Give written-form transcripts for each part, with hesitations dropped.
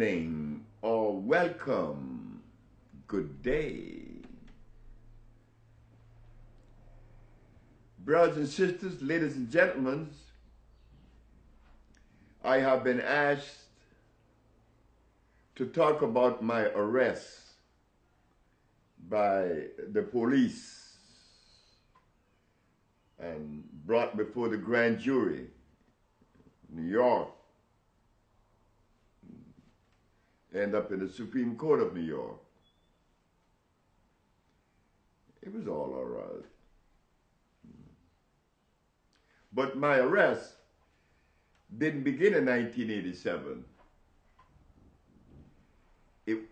evening or welcome, good day. Brothers and sisters, ladies and gentlemen, I have been asked to talk about my arrest by the police and brought before the grand jury, New York. End up in the Supreme Court of New York. It was all right. But my arrest didn't begin in 1987.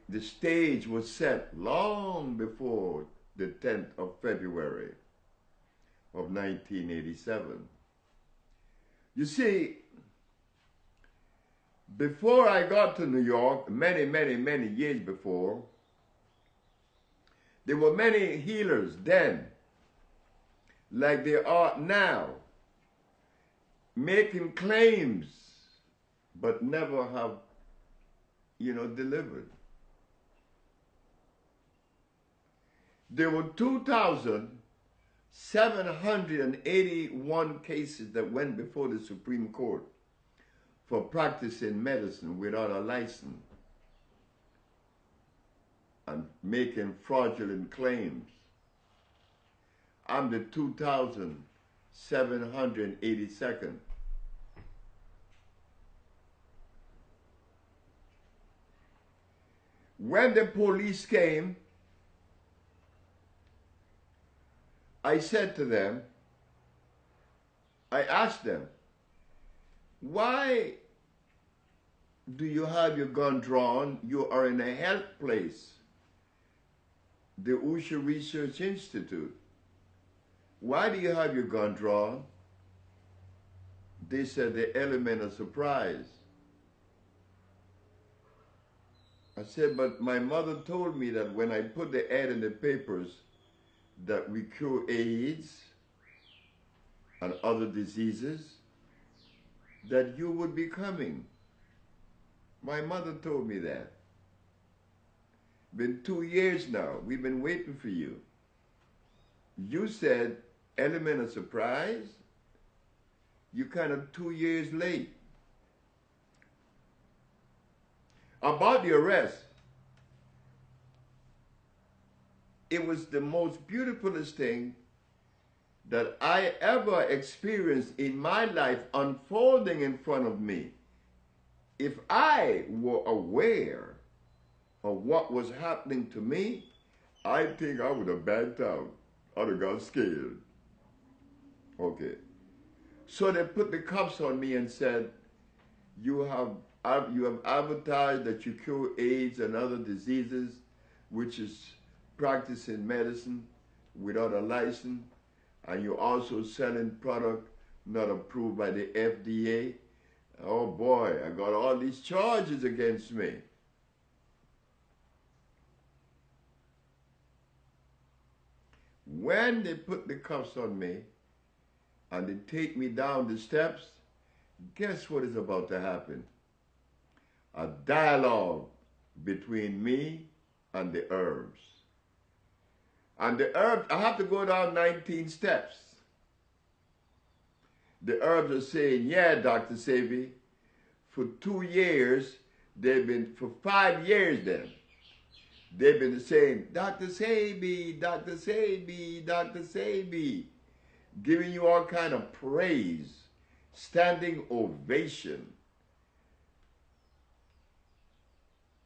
The stage was set long before the 10th of February of 1987. You see, before I got to New York, many years before, there were many healers then, like they are now, making claims, but never have, delivered. There were 2,781 cases that went before the Supreme Court for practicing medicine without a license and making fraudulent claims. I'm the 2,782nd. When the police came, I said to them, I asked them, why do you have your gun drawn? You are in a health place, the Usha Research Institute. Why do you have your gun drawn? They said the element of surprise. I said, but my mother told me that when I put the ad in the papers that we cure AIDS and other diseases, that you would be coming. My mother told me that. Been 2 years now. We've been waiting for you. You said element of surprise. You kind of 2 years late. About the arrest, it was the most beautifulest thing that I ever experienced in my life unfolding in front of me. If I were aware of what was happening to me, I think I would have backed out. I'd have got scared. Okay. So they put the cuffs on me and said, you have advertised that you cure AIDS and other diseases, which is practicing medicine without a license, and you're also selling product not approved by the FDA. Oh boy, I got all these charges against me. When they put the cuffs on me and they take me down the steps, guess what is about to happen? A dialogue between me and the herbs. And the herbs, I have to go down 19 steps. The herbs are saying, yeah, Dr. Sebi, for 2 years, for 5 years then, they've been saying, Dr. Sebi, Dr. Sebi, Dr. Sebi, giving you all kind of praise, standing ovation.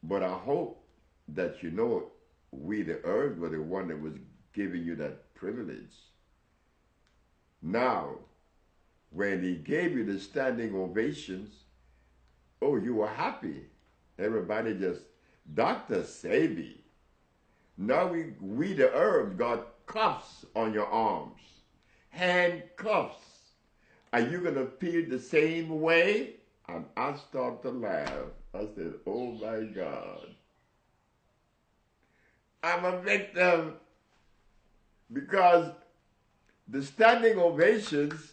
But I hope that you know we, the herbs, were the one that was giving you that privilege. Now, when he gave you the standing ovations, oh, you were happy. Everybody just, Dr. Sebi. Now we the herbs got cuffs on your arms, handcuffs. Are you going to feel the same way? And I started to laugh. I said, oh my God. I'm a victim. Because the standing ovations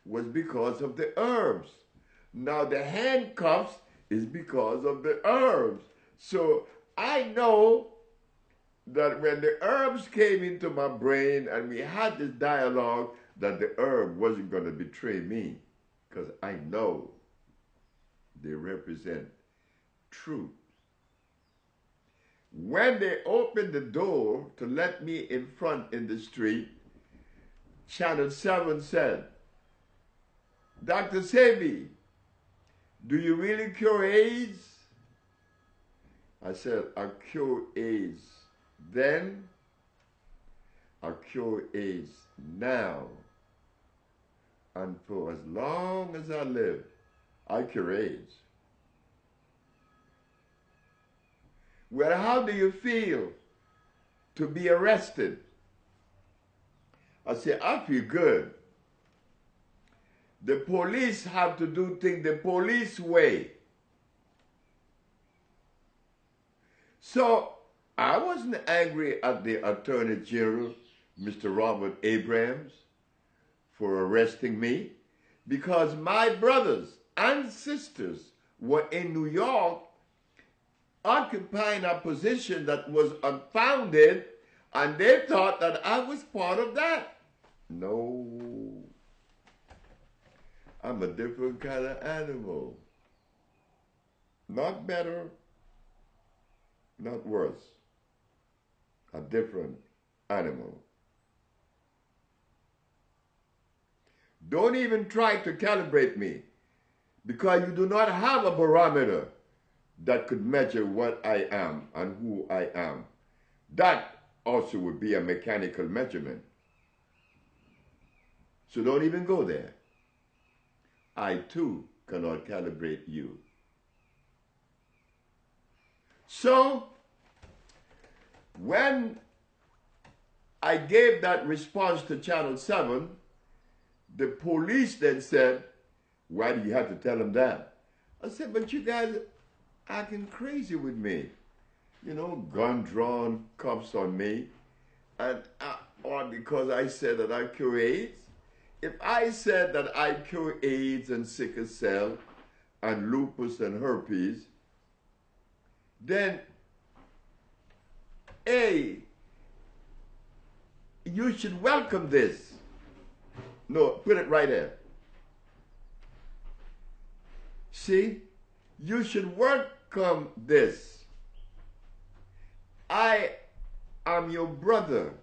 was because of the herbs. Now the handcuffs is because of the herbs. So I know that when the herbs came into my brain and we had this dialogue, that the herb wasn't going to betray me, because I know they represent truth. When they opened the door to let me in front in the street, Channel 7 said, "Dr. Sebi, do you really cure AIDS?" I said, "I cure AIDS then, I cure AIDS now, and for as long as I live, I cure AIDS." Well, how do you feel to be arrested? I say, I feel good. The police have to do things the police way. So I wasn't angry at the Attorney General, Mr. Robert Abrams, for arresting me, because my brothers and sisters were in New York occupying a position that was unfounded, and they thought that I was part of that. No, I'm a different kind of animal. Not better, not worse. A different animal. Don't even try to calibrate me, because you do not have a barometer that could measure what I am and who I am. That also would be a mechanical measurement. So don't even go there. I too cannot calibrate you. So when I gave that response to Channel 7, the police then said, "Why do you have to tell them that?" I said, "But you guys are acting crazy with me. You know, gun drawn, cuffs on me, and or because I said that I cure AIDS. If I said that I cure AIDS and sickle cell and lupus and herpes, then A, you should welcome this." No, put it right there. See, you should welcome this. I am your brother.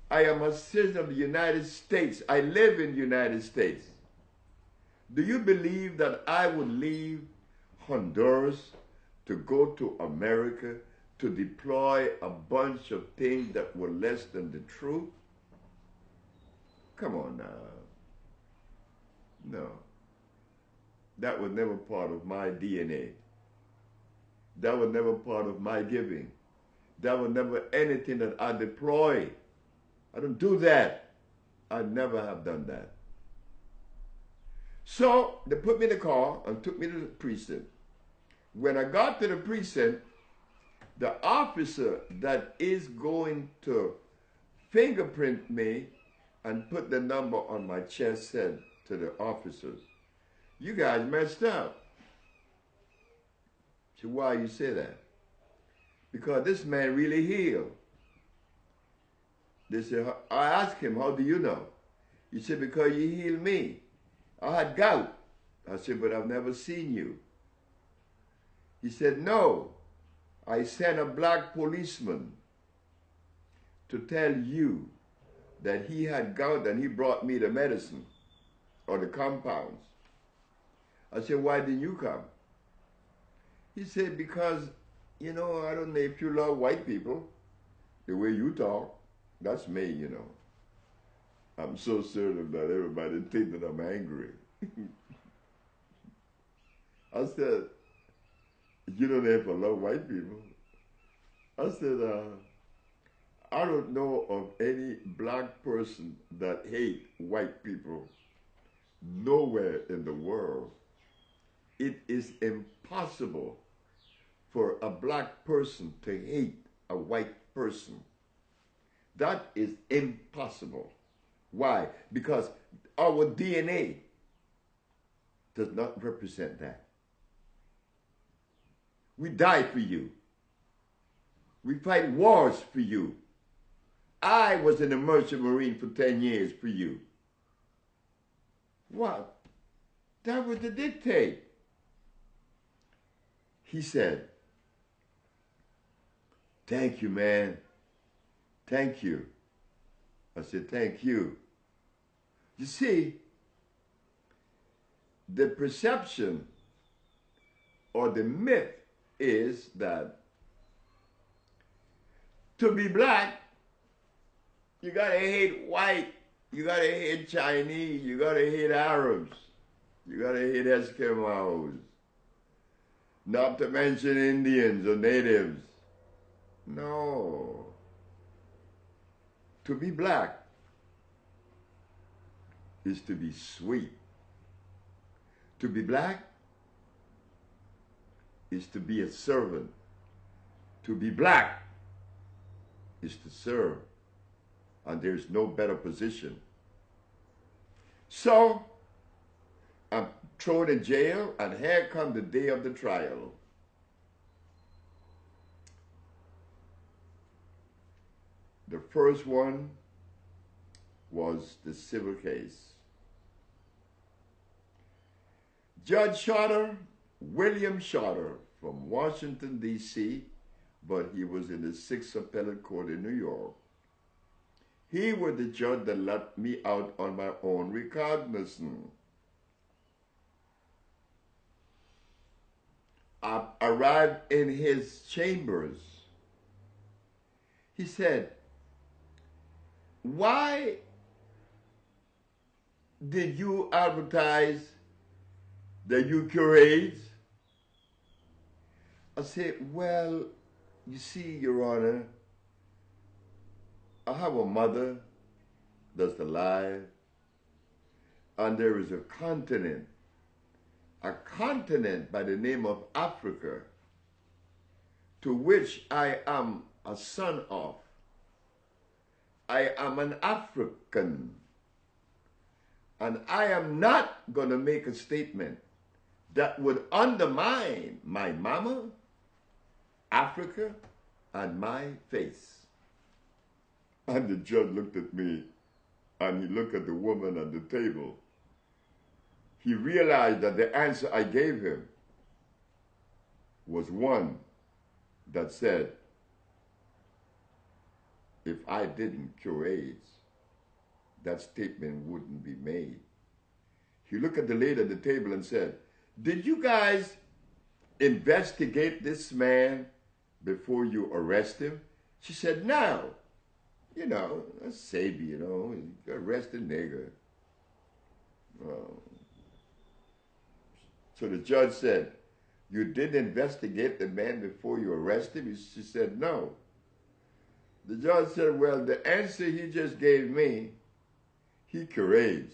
I am a citizen of the United States. I live in the United States. Do you believe that I would leave Honduras to go to America to deploy a bunch of things that were less than the truth? Come on now. No. That was never part of my DNA. That was never part of my giving. That was never anything that I deploy. I don't do that. I never have done that. So they put me in the car and took me to the precinct. When I got to the precinct, the officer that is going to fingerprint me and put the number on my chest said to the officers, "You guys messed up." I said, "Why you say that?" "Because this man really healed." They said, I asked him, "How do you know?" He said, "Because you healed me. I had gout." I said, "But I've never seen you." He said, "No, I sent a black policeman to tell you that he had gout and he brought me the medicine or the compounds." I said, "Why didn't you come?" He said, "Because, you know, I don't know if you love white people, the way you talk. That's me, you know. I'm so certain that everybody think that I'm angry." I said, "You don't know if I love white people." I said, "I don't know of any black person that hate white people nowhere in the world. It is impossible for a black person to hate a white person. That is impossible." Why? Because our DNA does not represent that. We die for you. We fight wars for you. I was in the Merchant Marine for 10 years for you. What? That was the dictate. He said, thank you, man. Thank you. I said, thank you. You see, the perception or the myth is that to be black, you gotta hate white, you gotta hate Chinese, you gotta hate Arabs, you gotta hate Eskimos, not to mention Indians or natives. No. To be black is to be sweet. To be black is to be a servant. To be black is to serve. And there's no better position. So, I'm thrown in jail, and here comes the day of the trial. The first one was the civil case. Judge Shorter, William Shorter, from Washington, D.C., but he was in the 6th Appellate Court in New York. He was the judge that let me out on my own recognizance. I arrived in his chambers. He said, why did you advertise that you cure AIDS? I said, well, you see, Your Honor, I have a mother that's alive, and there is a continent by the name of Africa, to which I am a son of. I am an African, and I am not going to make a statement that would undermine my mama, Africa, and my face. And the judge looked at me, and he looked at the woman at the table. He realized that the answer I gave him was one that said, if I didn't cure AIDS, that statement wouldn't be made. He looked at the lady at the table and said, did you guys investigate this man before you arrest him? She said, no. You know, that's Sabi, you know, you arrest a nigger. So the judge said, you didn't investigate the man before you arrest him? She said, no. The judge said, well, the answer he just gave me, he cure AIDS.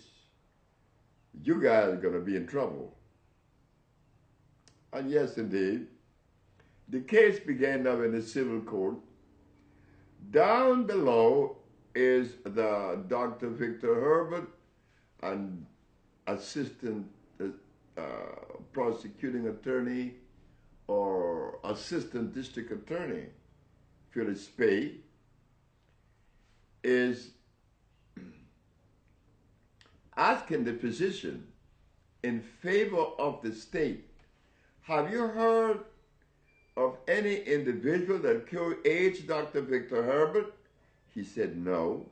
You guys are going to be in trouble. And yes, indeed, the case began now in the civil court. Down below is the Dr. Victor Herbert and assistant prosecuting attorney or assistant district attorney, Phyllis Spade, is asking the physician in favor of the state, have you heard of any individual that cured AIDS, Dr. Victor Herbert? He said, no.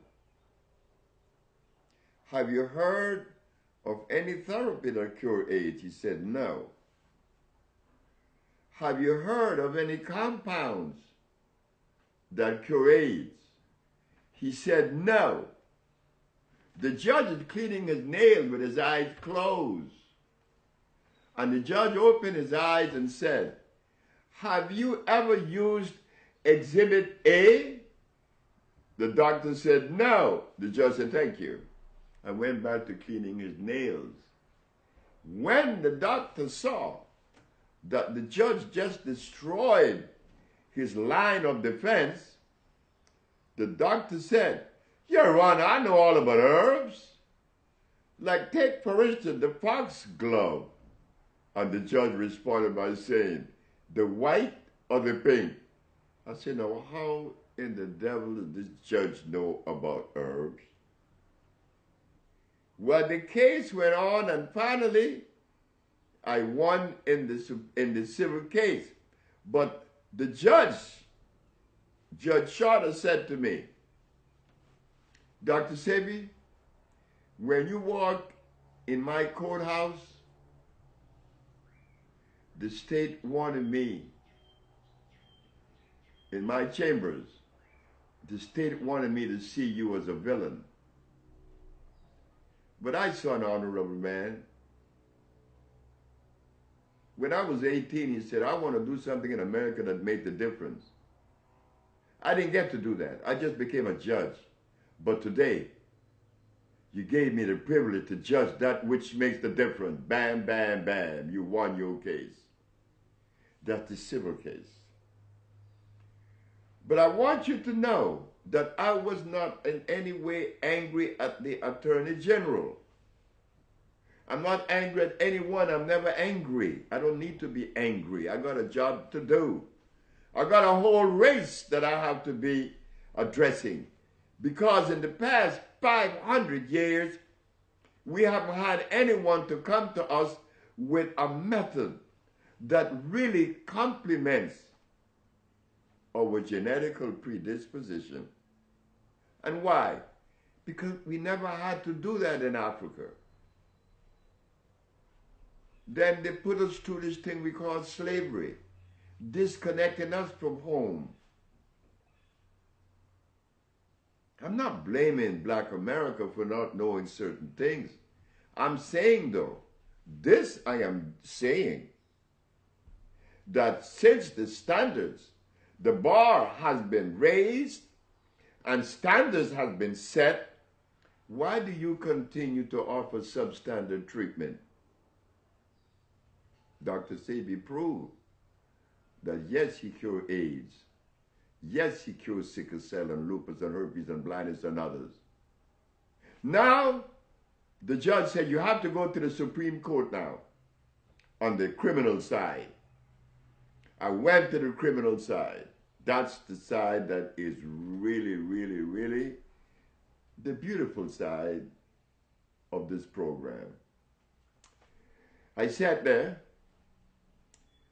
Have you heard of any therapy that cured AIDS? He said, no. Have you heard of any compounds that cure AIDS? He said, no. The judge is cleaning his nails with his eyes closed. And the judge opened his eyes and said, have you ever used Exhibit A? The doctor said, no. The judge said, thank you. And went back to cleaning his nails. When the doctor saw that the judge just destroyed his line of defense, the doctor said, Your Honor, I know all about herbs. Like take, for instance, the foxglove. And the judge responded by saying, the white or the pink? I said, now how in the devil does this judge know about herbs? Well, the case went on, and finally, I won in the civil case. But the judge, Judge Shorter, said to me, Dr. Sebi, when you walk in my courthouse, the state wanted me in my chambers. The state wanted me to see you as a villain. But I saw an honorable man. When I was 18, he said, I want to do something in America that made the difference. I didn't get to do that. I just became a judge. But today, you gave me the privilege to judge that which makes the difference. Bam, bam, bam. You won your case. That's the civil case. But I want you to know that I was not in any way angry at the Attorney General. I'm not angry at anyone. I'm never angry. I don't need to be angry. I got a job to do. I got a whole race that I have to be addressing. Because in the past 500 years, we haven't had anyone to come to us with a method that really complements our genetical predisposition. And why? Because we never had to do that in Africa. Then they put us through this thing we call slavery, disconnecting us from home. I'm not blaming Black America for not knowing certain things. I'm saying, though, this I am saying, that since the standards, the bar has been raised and standards have been set, why do you continue to offer substandard treatment? Dr. Sebi proved that yes, he cured AIDS. Yes, he cures sickle cell and lupus and herpes and blindness and others. Now, the judge said you have to go to the Supreme Court now on the criminal side. I went to the criminal side. That's the side that is really, really, really the beautiful side of this program. I sat there,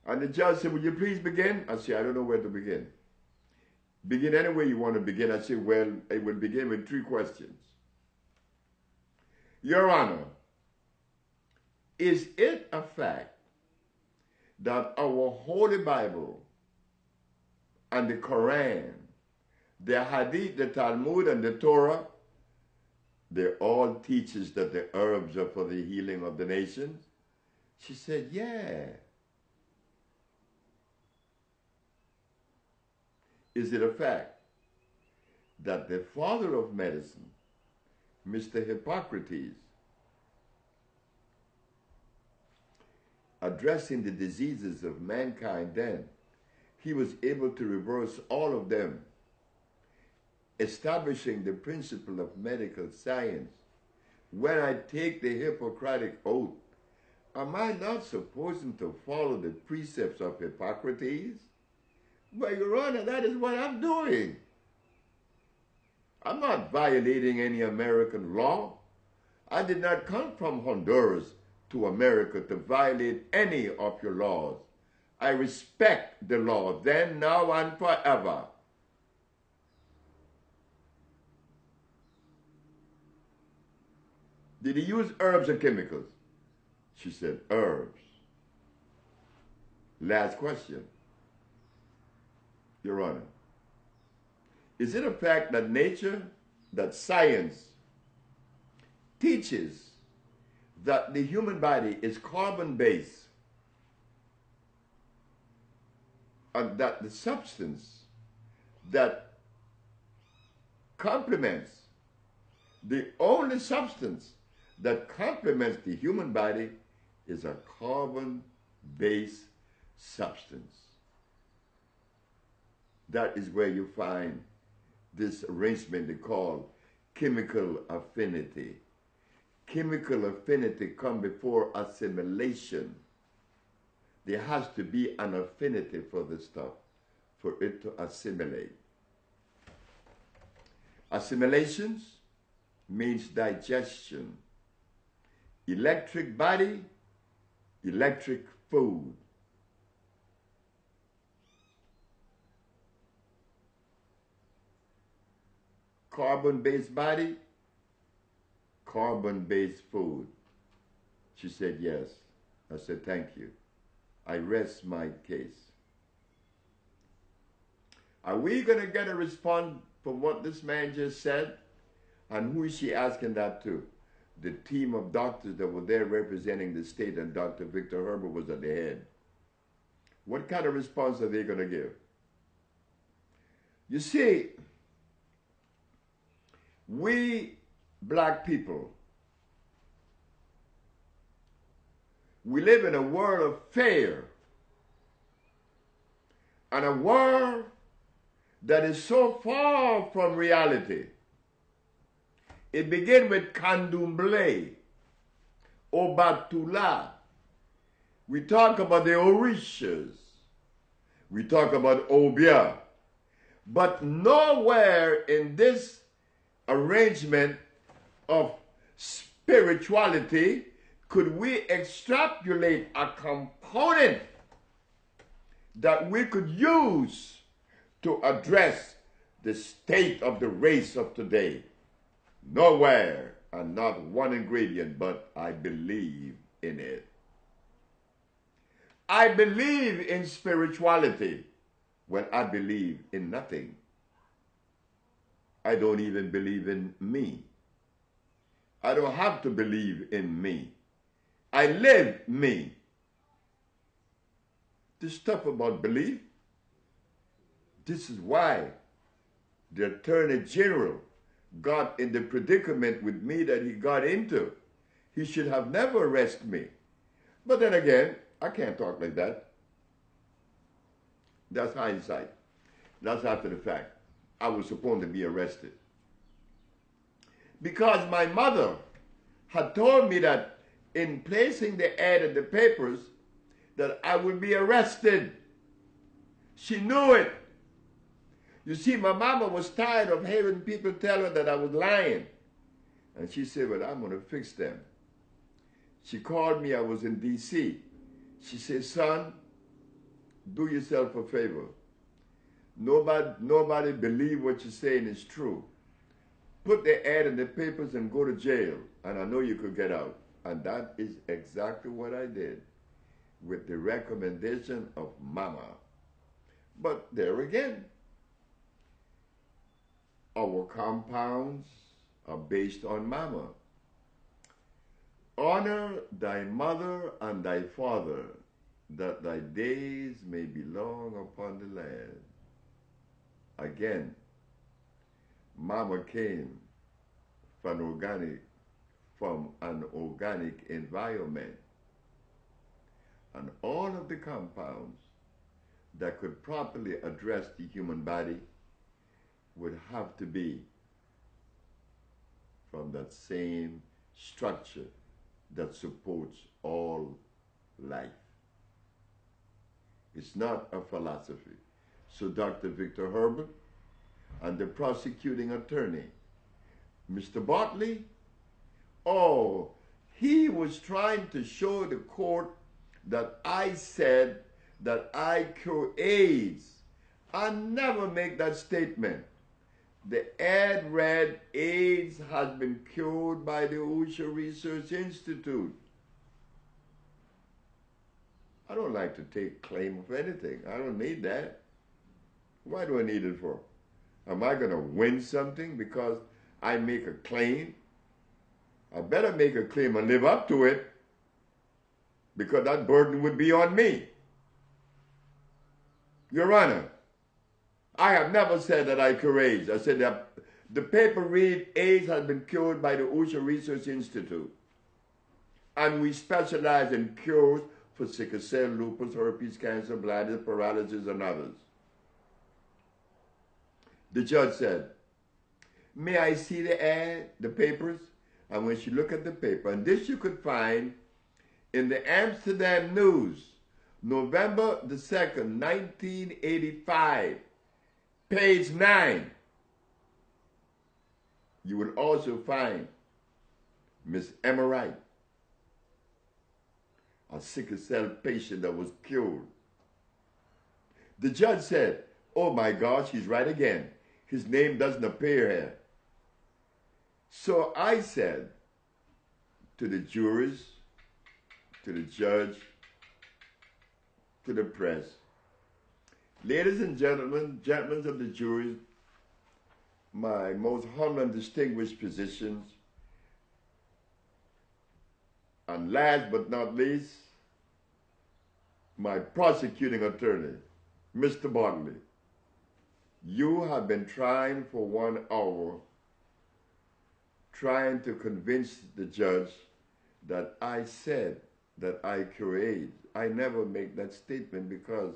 and the judge said, will you please begin? I said, I don't know where to begin. Begin any way you want to begin. I said, well, I will begin with 3 questions. Your Honor, is it a fact that our Holy Bible and the Quran, the Hadith, the Talmud, and the Torah, they all teaches that the herbs are for the healing of the nations? She said, yeah. Is it a fact that the father of medicine, Mr. Hippocrates, addressing the diseases of mankind then, he was able to reverse all of them, establishing the principle of medical science? When I take the Hippocratic oath, am I not supposed to follow the precepts of Hippocrates? Well, Your Honor, that is what I'm doing. I'm not violating any American law. I did not come from Honduras to America to violate any of your laws. I respect the law then, now, and forever. Did he use herbs or chemicals? She said, herbs. Last question. Your Honor, is it a fact that nature, that science teaches that the human body is carbon-based and that the substance that complements, the only substance that complements the human body is a carbon-based substance? That is where you find this arrangement they call chemical affinity. Chemical affinity comes before assimilation. There has to be an affinity for the stuff for it to assimilate. Assimilations means digestion. Electric body, electric food. Carbon-based body, carbon-based food. She said, yes. I said, thank you. I rest my case. Are we going to get a response from what this man just said? And who is she asking that to? The team of doctors that were there representing the state, and Dr. Victor Herbert was at the head. What kind of response are they going to give? You see, we black people, we live in a world of fear, and a world that is so far from reality. It begins with Candomblé, Obatula. We talk about the Orishas. We talk about Obia. But nowhere in this arrangement of spirituality could we extrapolate a component that we could use to address the state of the race of today. Nowhere, and not one ingredient, but I believe in it. I believe in spirituality when I believe in nothing. I don't even believe in me. I don't have to believe in me. I live me. This stuff about belief, this is why the Attorney General got in the predicament with me that he got into. He should have never arrested me. But then again, I can't talk like that. That's hindsight. That's after the fact. I was supposed to be arrested. Because my mother had told me that in placing the ad in the papers, that I would be arrested. She knew it. You see, my mama was tired of hearing people tell her that I was lying. And she said, well, I'm going to fix them. She called me, I was in D.C. She said, son, do yourself a favor. Nobody believe what you're saying is true. Put the ad in the papers and go to jail, and I know you could get out. And that is exactly what I did, with the recommendation of Mama. But there again, our compounds are based on Mama. Honor thy mother and thy father, that thy days may be long upon the land. Again, Mama came from an organic environment. And all of the compounds that could properly address the human body would have to be from that same structure that supports all life. It's not a philosophy. So Dr. Victor Herbert and the prosecuting attorney, Mr. Bartley, oh, he was trying to show the court that I said that I cure AIDS. I never make that statement. The ad read, AIDS has been cured by the Usher Research Institute. I don't like to take claim of anything. I don't need that. Why do I need it for? Am I going to win something because I make a claim? I better make a claim and live up to it, because that burden would be on me. Your Honor, I have never said that I cure AIDS. I said that the paper read, AIDS has been cured by the Usher Research Institute. And we specialize in cures for sickle cell, lupus, herpes, cancer, blindness, paralysis, and others. The judge said, may I see the ad, the papers? And when she looked at the paper, and this you could find in the Amsterdam News, November the 2nd, 1985, page 9. You will also find Miss Emma Wright, a sickle cell patient that was cured. The judge said, oh my gosh, he's right again. His name doesn't appear here. So I said to the jurors, to the judge, to the press, ladies and gentlemen, gentlemen of the jury, my most humble and distinguished physicians, and last but not least, my prosecuting attorney, Mr. Bartley, you have been trying for 1 hour, trying to convince the judge that I said that I cure AIDS. I never make that statement because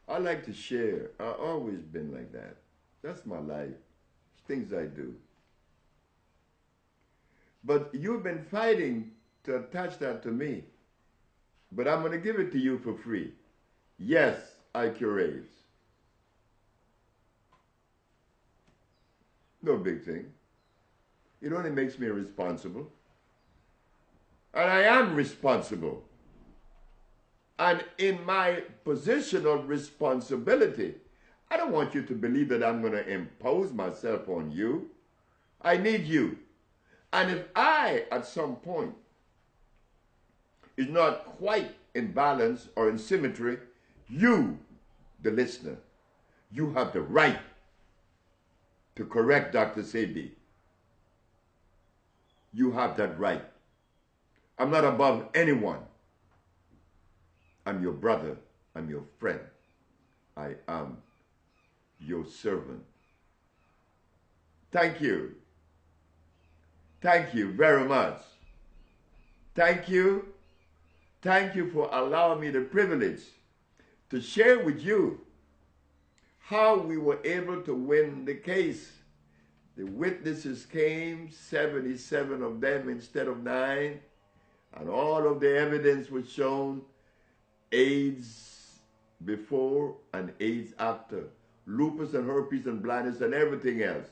I like to share. I've always been like that. That's my life. It's things I do. But you've been fighting to attach that to me. But I'm going to give it to you for free. Yes, I cure AIDS. No big thing. It only makes me responsible. And I am responsible. And in my position of responsibility, I don't want you to believe that I'm going to impose myself on you. I need you. And if I, at some point, is not quite in balance or in symmetry, you, the listener, you have the right to correct Dr. Sebi. You have that right. I'm not above anyone. I'm your brother. I'm your friend. I am your servant. Thank you. Thank you very much. Thank you. Thank you for allowing me the privilege to share with you how we were able to win the case. The witnesses came, 77 of them instead of 9, and all of the evidence was shown, AIDS before and AIDS after, lupus and herpes and blindness and everything else.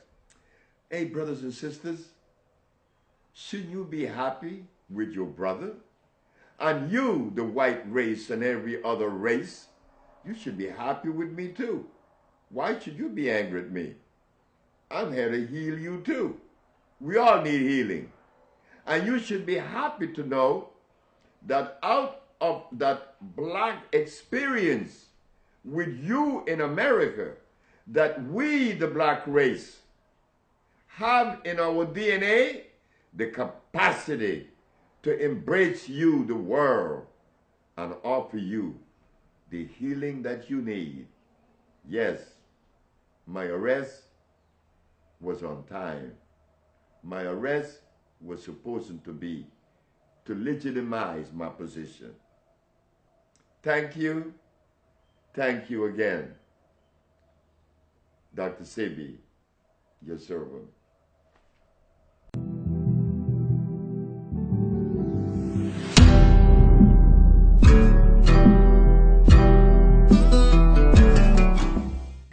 Hey, brothers and sisters, shouldn't you be happy with your brother? And you, the white race and every other race, you should be happy with me too. Why should you be angry at me? I'm here to heal you too. We all need healing. And you should be happy to know that out of that black experience with you in America, that we, the black race, have in our DNA the capacity to embrace you, the world, and offer you the healing that you need. Yes, my arrest was on time. My arrest was supposed to be to legitimize my position. Thank you. Thank you again, Dr. Sebi, your servant.